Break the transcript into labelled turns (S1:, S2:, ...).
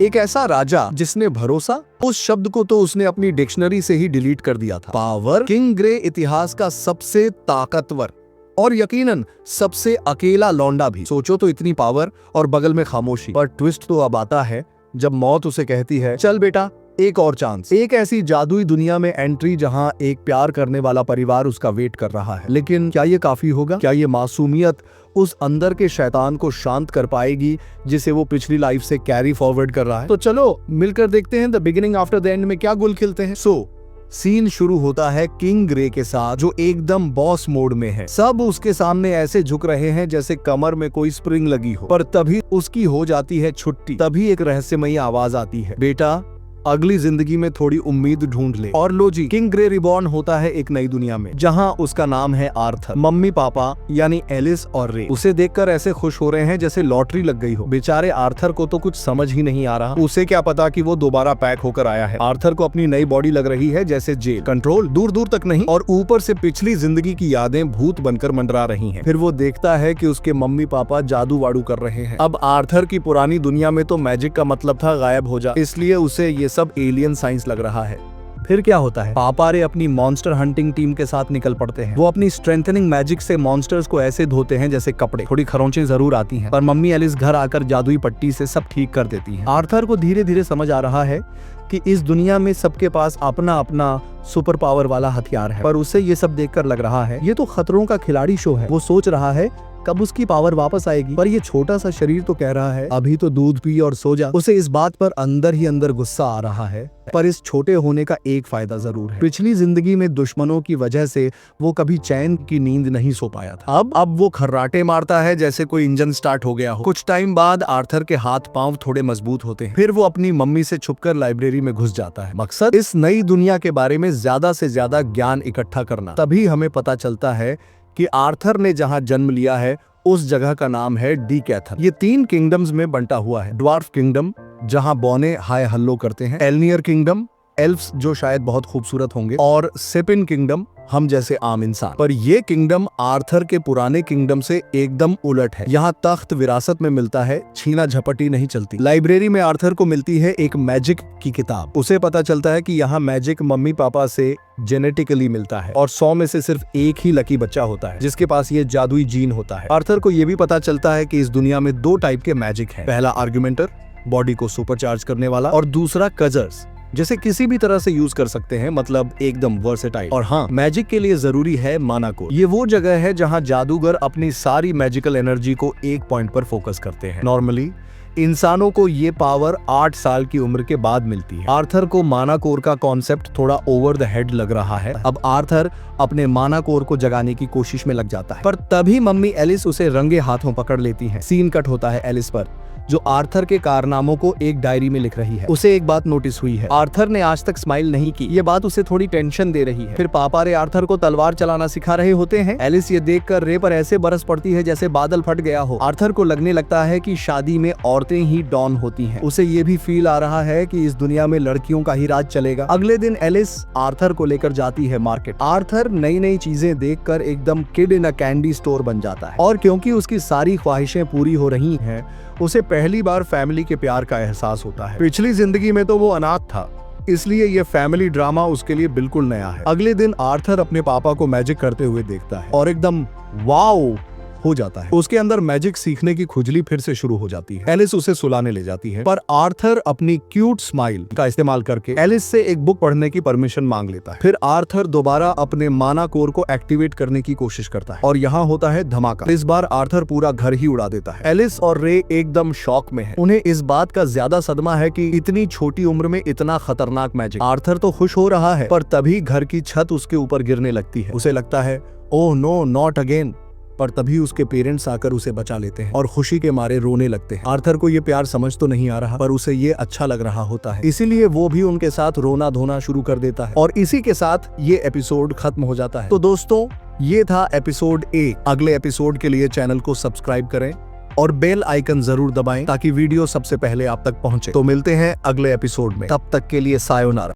S1: एक ऐसा राजा जिसने भरोसा, उस शब्द को तो उसने अपनी डिक्शनरी से ही डिलीट कर दिया था। पावर, किंग ग्रे इतिहास का सबसे ताकतवर और यकीनन सबसे अकेला लौंडा भी। सोचो तो, इतनी पावर और बगल में खामोशी। पर ट्विस्ट तो अब आता है जब मौत उसे कहती है, चल बेटा एक और चांस। एक ऐसी जादुई दुनिया में एंट्री जहां एक प्यार करने वाला परिवार उसका वेट कर रहा है। लेकिन क्या ये काफी होगा? क्या ये मासूमियत उस अंदर के शैतान को शांत कर पाएगी जिसे वो पिछली लाइफ से कैरी फॉरवर्ड कर रहा है? तो चलो मिलकर देखते हैं the beginning after the end में क्या गुल खिलते हैं। सीन शुरू होता है किंग ग्रे के साथ, जो एकदम बॉस मोड में है। सब उसके सामने ऐसे झुक रहे हैं जैसे कमर में कोई स्प्रिंग लगी हो। पर तभी उसकी हो जाती है छुट्टी। तभी एक रहस्यमयी आवाज आती है, बेटा अगली जिंदगी में थोड़ी उम्मीद ढूंढ ले। और लो जी, किंग ग्रे रिबॉर्न होता है एक नई दुनिया में, जहां उसका नाम है आर्थर। मम्मी पापा यानी एलिस और रे उसे देखकर ऐसे खुश हो रहे हैं जैसे लॉटरी लग गई हो। बेचारे आर्थर को तो कुछ समझ ही नहीं आ रहा। उसे क्या पता कि वो दोबारा पैक होकर आया है। आर्थर को अपनी नई बॉडी लग रही है जैसे जेल, कंट्रोल दूर दूर तक नहीं, और ऊपर से पिछली जिंदगी की यादें भूत बनकर मंडरा रही हैं। फिर वो देखता है कि उसके मम्मी पापा जादू वाडू कर रहे हैं। अब आर्थर की पुरानी दुनिया में तो मैजिक का मतलब था गायब हो जा, इसलिए उसे ये सब एलियन साइंस लग रहा है। फिर क्या होता है? पापा रे अपनी मॉन्स्टर हंटिंग टीम के साथ निकल पड़ते हैं। वो अपनी स्ट्रेंथनिंग मैजिक से मॉन्स्टर्स को ऐसे धोते हैं जैसे कपड़े। थोड़ी खरोंचें जरूर आती हैं, पर मम्मी एलिस घर आकर जादुई पट्टी से सब ठीक कर देती हैं। आर्थर को धीरे धीरे समझ आ रहा है कि इस दुनिया में सबके पास अपना अपना सुपर पावर वाला हथियार है। पर उसे ये सब देखकर लग रहा है ये तो खतरों का खिलाड़ी शो है। वो सोच रहा है कब उसकी पावर वापस आएगी, पर ये छोटा सा शरीर तो कह रहा है अभी तो दूध पी और सो जा। उसे इस बात पर अंदर ही अंदर गुस्सा आ रहा है। पर इस छोटे होने का एक फायदा जरूर है, पिछली जिंदगी में दुश्मनों की वजह से वो कभी चैन की नींद नहीं सो पाया था। अब वो खर्राटे मारता है जैसे कोई इंजन स्टार्ट हो गया हो। कुछ टाइम बाद आर्थर के हाथ पांव थोड़े मजबूत होते हैं। फिर वो अपनी मम्मी से छुपकर लाइब्रेरी में घुस जाता है। मकसद इस नई दुनिया के बारे में ज्यादा से ज्यादा ज्ञान इकट्ठा करना। तभी हमें पता चलता है कि आर्थर ने जहां जन्म लिया है उस जगह का नाम है डी कैथर। ये 3 किंगडम्स में बंटा हुआ है। ड्वार्फ किंगडम जहां बौने हाय हल्लो करते हैं, एल्नियर किंगडम एल्फ्स जो शायद बहुत खूबसूरत होंगे, और सेपिन किंगडम हम जैसे आम इंसान। पर ये किंगडम आर्थर के पुराने किंगडम से एकदम उलट है। यहाँ तख्त विरासत में मिलता है, छीना झपटी नहीं चलती। लाइब्रेरी में आर्थर को मिलती है एक मैजिक की किताब। उसे पता चलता है कि यहाँ मैजिक मम्मी पापा से जेनेटिकली मिलता है और 100 में से सिर्फ एक ही लकी बच्चा होता है जिसके पास ये जादुई जीन होता है। आर्थर को ये भी पता चलता है कि इस दुनिया में 2 टाइप के मैजिक हैं। पहला आर्गुमेंटर, बॉडी को सुपरचार्ज करने वाला, और दूसरा कजर्स, जैसे किसी भी तरह से यूज कर सकते हैं, मतलब एकदम वर्सेटाइल। और हाँ, मैजिक के लिए जरूरी है माना कोड। ये वो जगह है जहाँ जादूगर अपनी सारी मैजिकल एनर्जी को एक पॉइंट पर फोकस करते हैं। नॉर्मली इंसानों को ये पावर 8 साल की उम्र के बाद मिलती है। आर्थर को माना कोर का कॉन्सेप्ट थोड़ा ओवर द हेड लग रहा है। अब आर्थर अपने माना कोर को जगाने की कोशिश में लग जाता है, पर तभी मम्मी एलिस उसे रंगे हाथों पकड़ लेती है। सीन कट होता है एलिस पर, जो आर्थर के कारनामों को एक डायरी में लिख रही है। उसे एक बात नोटिस हुई है, आर्थर ने आज तक स्माइल नहीं की। ये बात उसे थोड़ी टेंशन दे रही है। फिर पापा रे आर्थर को तलवार चलाना सिखा रहे होते हैं। एलिस ये देखकर रे पर ऐसे बरस पड़ती है जैसे बादल फट गया हो। आर्थर को लगने लगता है कि शादी में औरतें ही डॉन होती हैं। उसे ये भी फील आ रहा है कि इस दुनिया में लड़कियों का ही राज चलेगा। अगले दिन एलिस आर्थर को लेकर जाती है मार्केट। आर्थर नई नई चीजें देखकर एकदम kid in a candy store बन जाता है, और क्योंकि उसकी सारी ख्वाहिशें पूरी हो रही हैं, उसे पहली बार फैमिली के प्यार का एहसास होता है। पिछली जिंदगी में तो वो अनाथ था, इसलिए ये फैमिली ड्रामा उसके लिए बिल्कुल नया है। अगले दिन आर्थर अपने पापा को मैजिक करते हुए देखता है और एकदम वाओ हो जाता है। उसके अंदर मैजिक सीखने की खुजली फिर से शुरू हो जाती है। एलिस उसे सुलाने ले जाती है, पर आर्थर अपनी क्यूट स्माइल का इस्तेमाल करके एलिस से एक बुक पढ़ने की परमिशन मांग लेता है। फिर आर्थर दोबारा अपने माना कोर को एक्टिवेट करने की कोशिश करता है और यहाँ होता है धमाका। इस बार आर्थर पूरा घर ही उड़ा देता है। एलिस और रे एकदम शॉक में है। उन्हें इस बात का ज्यादा सदमा है कि इतनी छोटी उम्र में इतना खतरनाक मैजिक। आर्थर तो खुश हो रहा है, पर तभी घर की छत उसके ऊपर गिरने लगती है। उसे लगता है ओह नो, नॉट अगेन। पर तभी उसके पेरेंट्स आकर उसे बचा लेते हैं और खुशी के मारे रोने लगते हैं। आर्थर को ये प्यार समझ तो नहीं आ रहा, पर उसे ये अच्छा लग रहा होता है, इसीलिए वो भी उनके साथ रोना धोना शुरू कर देता है। और इसी के साथ ये एपिसोड खत्म हो जाता है। तो दोस्तों, ये था एपिसोड 1। अगले एपिसोड के लिए चैनल को सब्सक्राइब करें और बेल आइकन जरूर दबाएं ताकि वीडियो सबसे पहले आप तक पहुंचे। तो मिलते हैं अगले एपिसोड में, तब तक के लिए सायोनारा।